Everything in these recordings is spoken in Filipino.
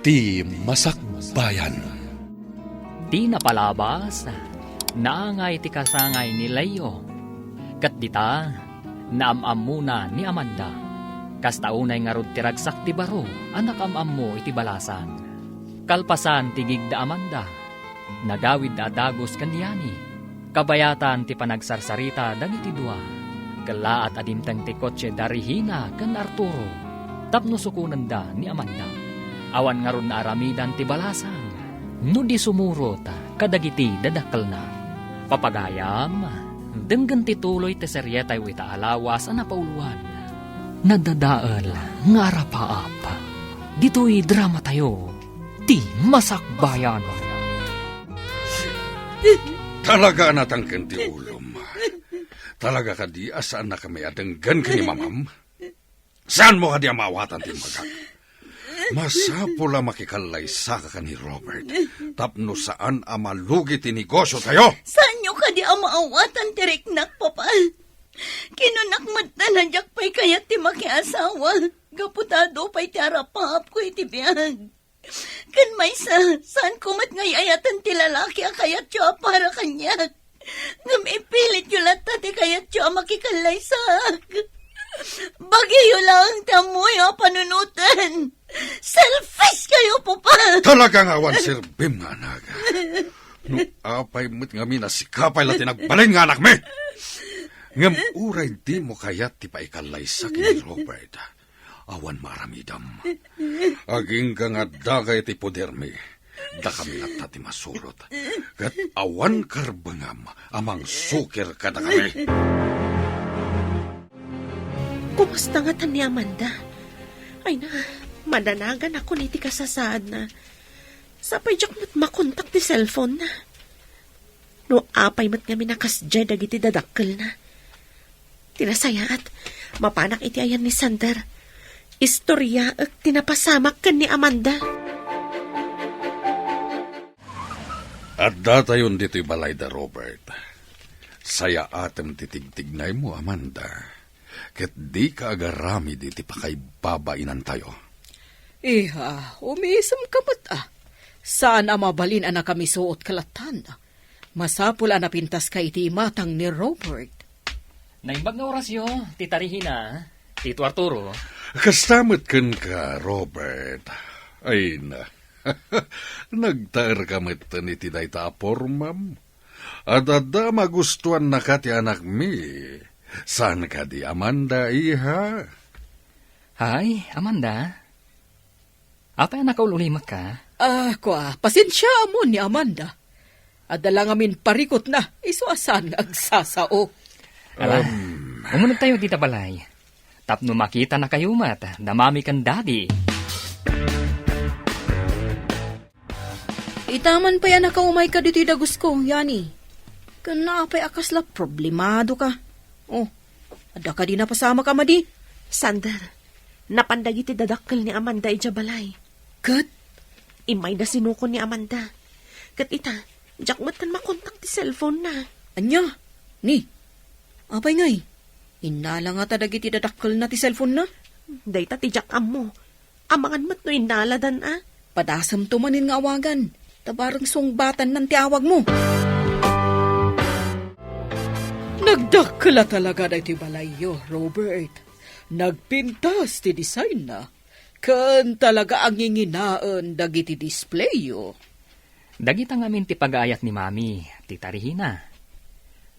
Ti Masakbayan. Di napalabas, naangay ti kasangay ni Leo. Kat dita, naamam muna ni Amanda. Kastaunay nga rod ti ragsak ti baro, anak amam mo iti balasan. Kalpasan ti gigda Amanda, nagawid da dagos kanyani. Kabayatan ti panagsarsarita dagiti dua. Gala at adimtang ti kotse darihina kan Arturo. Tapno sukunan da ni Amanda. Awan nga ron na aramidan ti balasang. No di sumurot, kadagiti dadakkel na. Papagayam, denggan ti tuloy ti seryetay wita alawas na pauluan. Nadadaal nga arapaap. Dito'y drama tayo, ti Masakbayan. Talaga natangken ti ulom. Talaga ka di asaan na kami adenggan ka ni mamam? Saan mo ka di amawatan ti magak? Masapula makikalaysa ka ni Robert. Tapno saan amalugi ti negosyo tayo? Saan nyo ka di amaawatan tiriknak, papa? Kinunakmat na nandiyak pa'y kayat ti makiasawa. Gaputado pa'y ti arapahap ko iti biyag. Kan may saan kumat ngay ayatan ti lalaki a kayat yo para kanya. Ngam ipilit yo lata ti kayat yo makikalaysak. Bagyo lang tamoy o panunutan. Selfish kayo, papa. Talagang awan sirbim nga naga. No apay mo't nga minasikapay lati nagbalin nga anak me. Ngam uray di mo kayat ti paikalaysa ni Robert. Awan maramidam. Aging ka nga dagay ti poder me. Da kami nga ti masurot. Kat awan karbangam amang sukir ka da kami. Kumusta nga tan ni Amanda? Ay na, mananagan ako ni ti kasasaad na. Sapay jak mo't makontak ti cellphone na. No apay mo't nga minakasjay dagiti dadakkel na. Tinasayaat, mapanak iti ayan ni Sander. Istorya at tinapasamak kan ni Amanda. At datayon dito'y balay da Robert. Saya atem titigtignay mo, Amanda. Ket di ka agarami di ti pakay babainan tayo. Iha, umisam ka ba't Saan amabalin anak kami suot kalatan? Masapul pintas ka iti matang ni Robert. Naimbag nga orasyo, titarihin na, Tito Arturo. Kastamot ken ka, Robert. Ay na. Nagtaer ka metan iti dayta apormam. At ada magustuhan na ka ti anak mi. Saan ka di, Amanda, iha? Hay, Amanda. Apa yung nakaululimak ka? Pasensya mo ni Amanda. Adala ngamin parikot na, isuasan agsasao. Umunod tayo dita balay. Tapno makita na kayo mat, damami kan daddy. Itaman pa yan nakaumay ka dito dagus ko, Yani. Kanapay akasla, problemado ka. Oh, ada ka di napasama ka, Madi? Sander, napandagi ti dadakkel ni Amanda ijabalay. Kat? Imay na sinuko ni Amanda. Kat ita, jak matan makontak ti cellphone na. Anya? Ni? Apay ngay? Inala nga ta dagiti dadakkel na ti cellphone na? Dayta ti jak ammo. Amangan mat no inaladan Padasam tumanin nga awagan. Tabarang sungbatan ng tiawag mo. Nagdakla talaga na iti balayo, Robert. Nagpintas ti design na. Kan talaga ang inginaan dagiti display yo. Dagita ngamin ti pag-aayat ni Mami, titarihin na.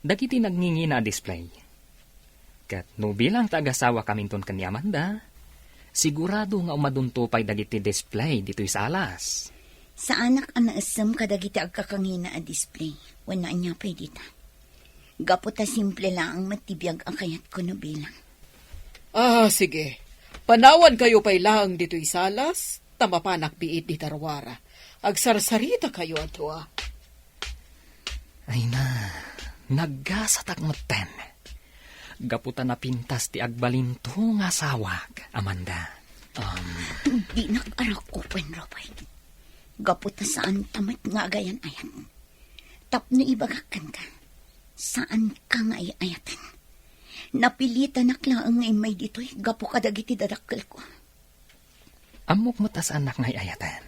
Dagiti nagngingi na display. Kat no bilang taga-sawa kaminton kan ni Amanda, sigurado nga umaduntupay dagiti display dito'y salas. Sa anak ang naasam kadagiti agkakangina a display. Wana niya pa'y dita. Gaputa simple lang ang matibiyag ang kayat ko na bilang. Sige. Panawan kayo pa'y lang dito'y salas, tamapanak biit di tarwara. Agsarsarita kayo ato Ay na, naggasatak maten. Gaputa na pintas ti agbalinto nga sawag, Amanda. Di nag-arak ko, Robert. Gaputa saan tamat nga agayan ayan. Tapno ibagakan ka. Saan ka nga ayatan? Napilitan naklaan ngay may dito'y gapo kadagiti dadakkel ko. Amok matas anak ngay ayatan.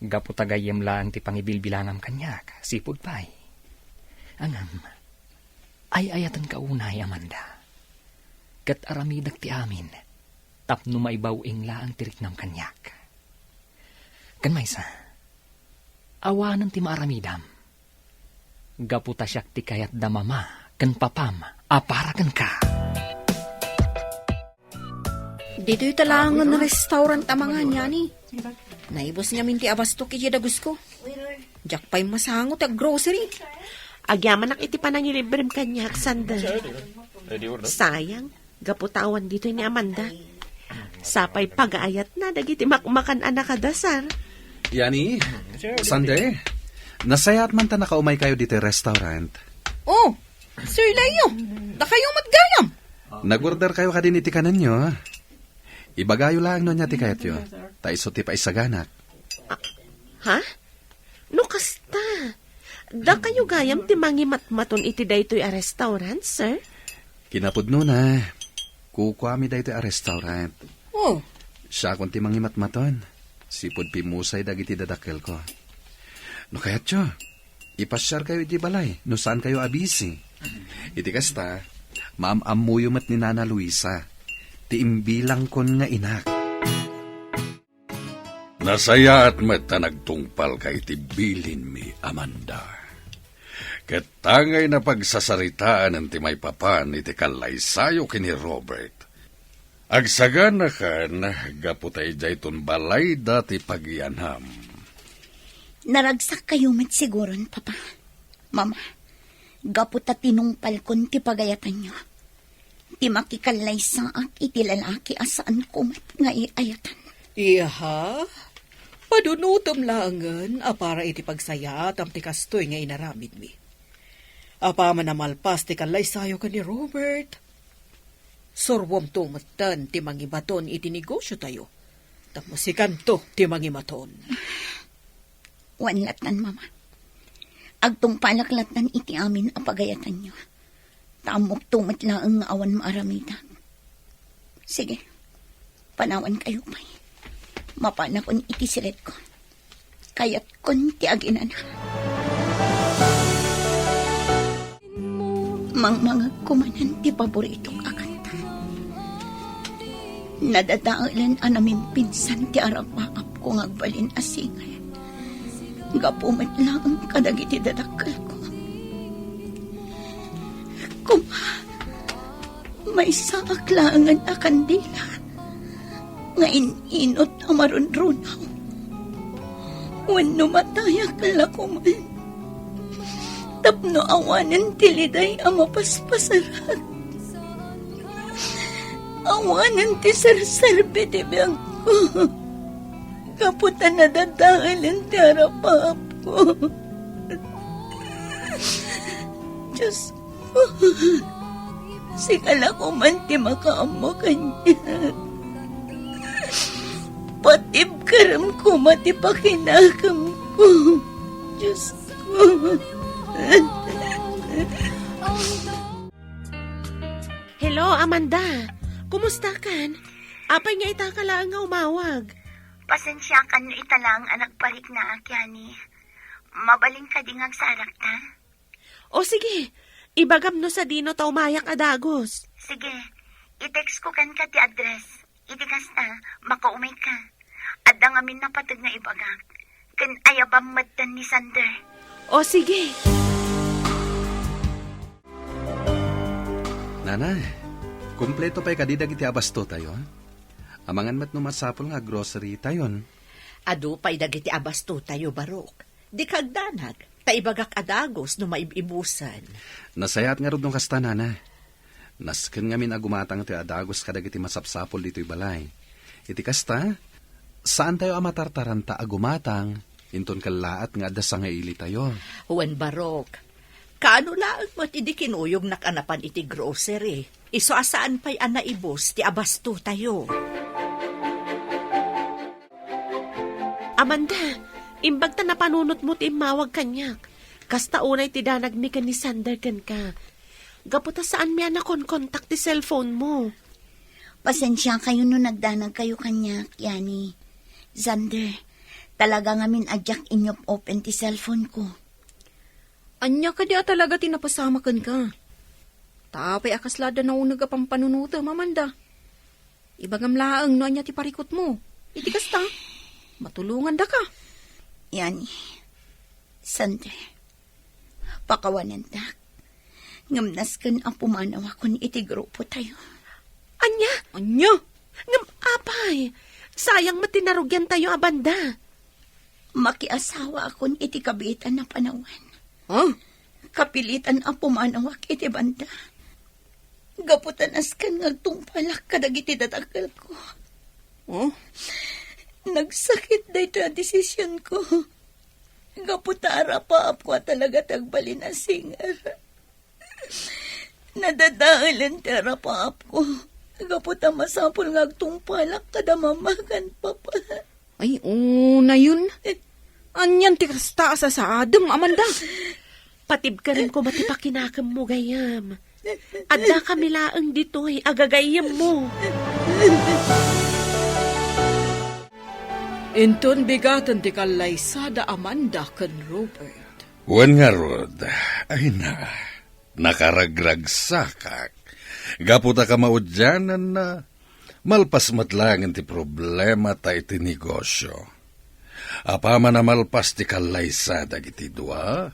Gaputagayem lang ti pangibilbilangam kanyak, sipod pa'y. Angam, ay ayatan ka unay, Amanda. Kat aramidag ti amin, tapno maibawing laang tiriknam kanyak. Kan maysa, awanan ti maaramidam. Gaputa siyak ti kayat damama, kan papam, aparagan ka. Dito'y talangan na restaurant amangan yani. Naibos nga minti abasto kaya dagus ko. Jack pa'y masangot at grocery. Agyaman iti panangilibrem kanyak, Sander. Sayang, gaputawan dito ni Amanda. Sapay pag-aayat na, dagiti makmakan anak kadasar. Yani, Sunday, nasayat man ta nakaumay kayo dito restaurant. Oh, Sir Layo, da kayo matgayam. Nag-order kayo kadin iti kanan nyo. Ibagayo lang no niya ti kayat yun. Taiso ti pa isaganak. Ha? No kasta. Da kayo gayam ti mangimatmaton iti daytoy a restaurant, sir? Kinapudno na. Kukwami dayto a restaurant. Oh, Siya kung ti mangimatmaton. Sipod pimusay dagiti dadakkel ko. No kayat yo, ipasyar kayo iti balay. No saan kayo abisi. Iti kasta, maam-amuyo mat ni Nana Luisa. Ti imbilang kon nga inak. Nasaya at mata nagtungpal ka iti bilin mi, Amanda. Katangay na pagsasaritaan ng timay papan iti kalaysayo kini Robert. Agsagan na kan, gaputay dayton balay dati pagyanham. Naragsak kayo met siguron, Papa. Mama, gaputa tinungpal kon ti pagayatan nyo. Ti makikalay sa ak iti lalaki asaan kumat nga iayatan. Iha, padunutom langan, para iti pagsaya tam ti kastoy nga inaramid mi. Apa man namalpas ti kalay sayo ka ni Robert. Sorwam tumatan ti mangibaton iti negosyo tayo. Tapos si kanto ti mangimaton. Wanlatan, Mama. Agtong palaklatan iti amin apagayatan nyo. Tamok tumat lang ang awan maaramitan. Sige, panawan kayo pa'y. Mapana kon iti silet ko. Kaya't kon ti aginan. Mga kumanan ti paboritong akanta. Nadadaalan anamin pinsan ti arapaap kong agbalin asingay. Gapumat lang ang kadagiti dadakal ko. May saaklangan a kandila. Ngayon inot ang marunrunaw. When numatayak lakuman. Tapno awanan tiliday ang mapaspasarat. Awanan ti sarsarbe ti biyang ko. Kaputan na dadahalan ti harapap ko. Diyos ko. Sigala ko man ti makaamo kanya. Patib karam ko mati pakinakam ko. Diyos ko. Hello, Amanda. Kumusta kan? Apay nga itakala nga umawag. Pasensya kan no italang anak parik na akyani. Mabaling ka dingag sarak ta? O sige, ibagam no sa dino ta umayak adagos. Sige, i-text ko kan ka ti address. Itikas na, makaumay ka. Adda ngamin na patag na ibagak. Kan ayabam maddan ni Sander. O sige. Nana, kumpleto pa'y kadidag iti abasto tayo. Amangan mat numasapol nga grocery tayon. Adu pa'y dagiti abasto tayo, Barok. Di kagdanag, taibagak adagos no maibibusan. Nasayat nga rod nung kasta, Nana. Nasken nga min agumatang ti adagos kadagiti masapsapol dito'y balay. Iti kasta, saan tayo amatartaranta agumatang, inton kalaat nga adda sa nga ili tayo. Wen Barok, kaano laang mo't idi kinuyog nakanapan iti grocery. Iso asaan pa'y anaibos ti abasto tayo. Amanda, imbag ta napanunot mo ti mawag kanyak. Kasta unay ti danag mi kan ni Sander kan ka. Gaputa saan mi anakon kontak ti cellphone mo. Pasensya kayo no nagdanag kayo kanya, Yani. Zander, Talaga ngamin adyak inyop open ti cellphone ko. Anya ka di talaga tinapasamakan ka. Tapay akaslada na unag apang panunuta, Amanda. Ibagam laang no anya ti parikot mo. Iti kasta, matulungan da ka. Yani, Sander, pakawanan dak. Ngamnas kan ang pumanawa kun iti grupo tayo. Anya? Anya? Ngam apay. Sayang matinarugyan tayo, Amanda. Makiasawa akon iti kabitan na panawan. Huh? Kapilitan ang pumanawak iti banda. Gaputan askan ngagtungpalak kadagiti datakal ko. Oh? Nagsakit da ito ang desisyon ko. Gaputara pa ako talaga tagbalin na singar. Nadadaalan tara pa ako. Gaputa masapol ngagtungpalak kada mamagan pa pa. Ay, na yun. Anyan ti kasta sa adem, Amanda. Patib ka rin ko matipakinakam mo gayam. Adda kami laang dito'y agagayam mo. Inton bigatan ti kalaysada Amanda ken Robert. Wan nga rod, ay na, nakaragragsakak. Gaputa ka maudyanan na, malpas matlangan ti problema ta iti negosyo. Apama na malpas ti kalaysada iti dua,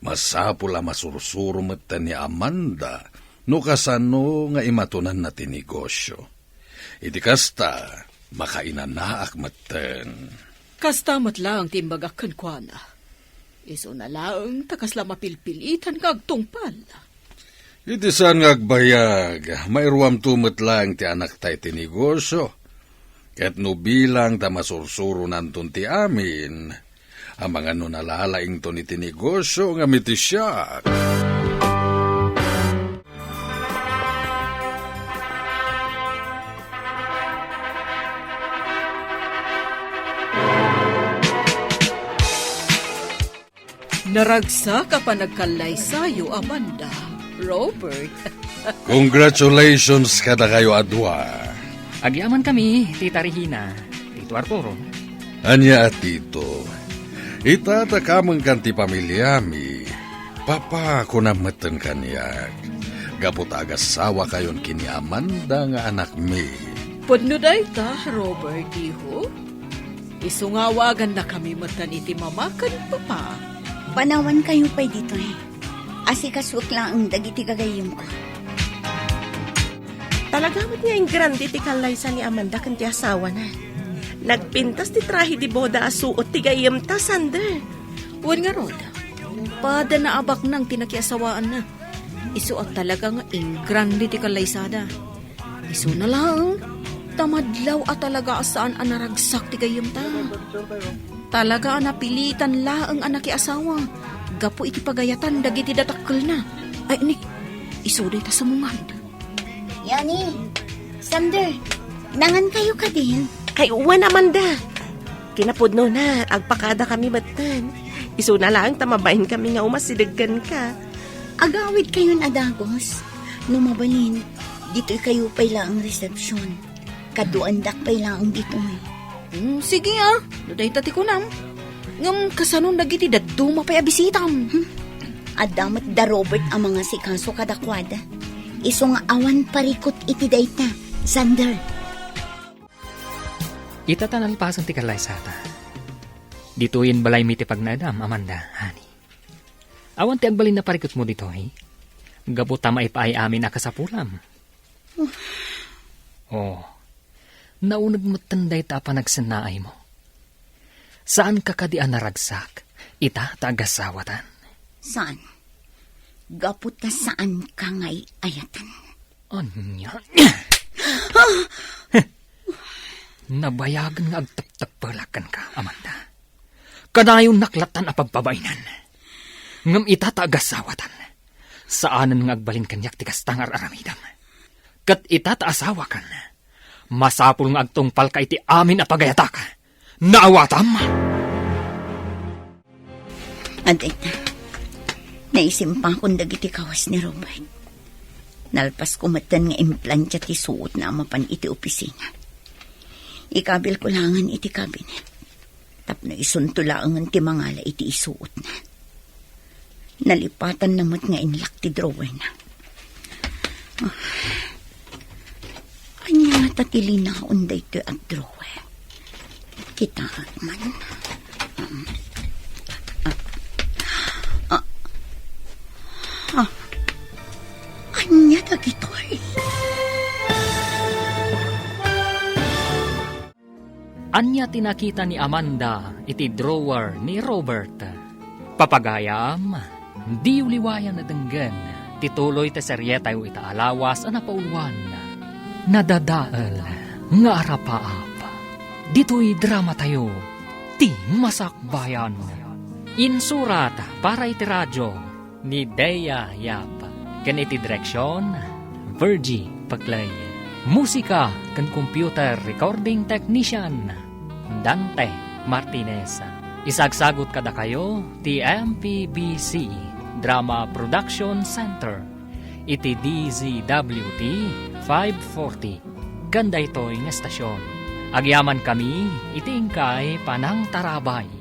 masapula masursuro mata ni Amanda, no kasano nga imatunan na ti negosyo. Iti kasta, makainanaak maten. Kastamat lang timbagak ken kuana. Iso na lang takasla mapilpilitan kagtungpal. Iti saan nga agbayag, mayruam tumot lang ti anak tayo ti negosyo. Ket no bilang ta masursuro nanton ti amin, ang mga no nalalaing to ni ti negosyo nga miti siya. Naragsa ka pa nagkalaysayo, Amanda. Robert. Congratulations kada kayo adwa. Agyaman kami, Tita Regina, Tito Arturo. Anya at tito, itatakamang kan ti pamilyami, papa ko na matan kanyak. Gapot agasawa kayon kini Amanda nga anak mi. Pudno day ta, Robert, iho. Isungawagan na kami matan iti mamakan papa. Panawan kayo pa dito eh. Asikaswak lang ang dagiti kagayom ko. Talaga mo niya yung grande ti kalaysa ni Amanda kan ti asawa na. Nagpintas ti trahi di boda asuot ti gayam ta, Sander. Wan nga rod. Pada na abak nang tinakiasawaan na. Isu at talaga nga grande ti kalaysada. Isu na lang. Tamadlaw at talaga saan ang naragsak ti gayam ta. Talaga napilitan laang anak asawa. Gapo iti pagayatan dagiti datakkel na. Ay ni, isuday ta sa mungad. Yani, Sander, nangan kayo ka din. Ay, uwan, Amanda. Kinapudno na, agpakada kami batan. Isu na lang, tamabahin kami nga umasiliggan ka. Agawid kayo na dagos. Numabalin, dito'y kayo pa lang ang resepsyon. Kaduandak pa lang dito eh. Sige Duday tati ko nam. Ngam kasanong dagiti daduma pa'y abisitam. Adamat da Robert ang mga sikaso kadakwada. Iso nga awan parikot iti dayta, Sander. Itatanalpasan ti kalaysata. Dituin balay mi ti pagnadam, Amanda, honey. Awan ti agbalin na parikot mo dito, eh. Gabuta maipaay amin akasapulam. Naunag mo tanday ta pa nagsanaay mo. Saan ka kadian naragsak? Ita tagasawatan. Saan? Gaputa saan ka ngay ayatan? Anya? Nabayagan nga agtagtagpalakan ka, Amanda. Kadayon naklatan a pagpabainan. Ngam ita tagasawatan. Saanan nga agbalin kanyak ti kastangar aramidam. Kat ita taasawakan. Masapul nga agtungpal ka iti amin a pagayatak. Naawatam! Aday na. Naisimpang kong dagiti kawas ni Robert. Nalpas kumatan nga implantya ti suot na amapan iti opisina. Ikabil ko langan iti cabinet. Tapno isuntulaangan ti mangala iti isuot na. Nalipatan namot nga inlak ti drawer na. Anya nga tatilinaon da ito at drawer. Kita man. Anya da gitoy. Anya tinakita ni Amanda iti drawer ni Robert. Papagayam, di uliwayan na denggan, tituloy te seryeta ita alawas na pauluan. Nadadaal, nga arapaap. Dito'y drama tayo, ti masakbayan. Insurat para iti radyo ni Dea Yap. Kan iti direksyon, Virgie Paglay. Musika kan computer recording technician, Dante Martinez. Isagsagot kada kayo, ti MPBC Drama Production Center. Iti DZWT 540. Ganda ito'y nga estasyon. Agyaman kami, iti ingkay panang tarabay.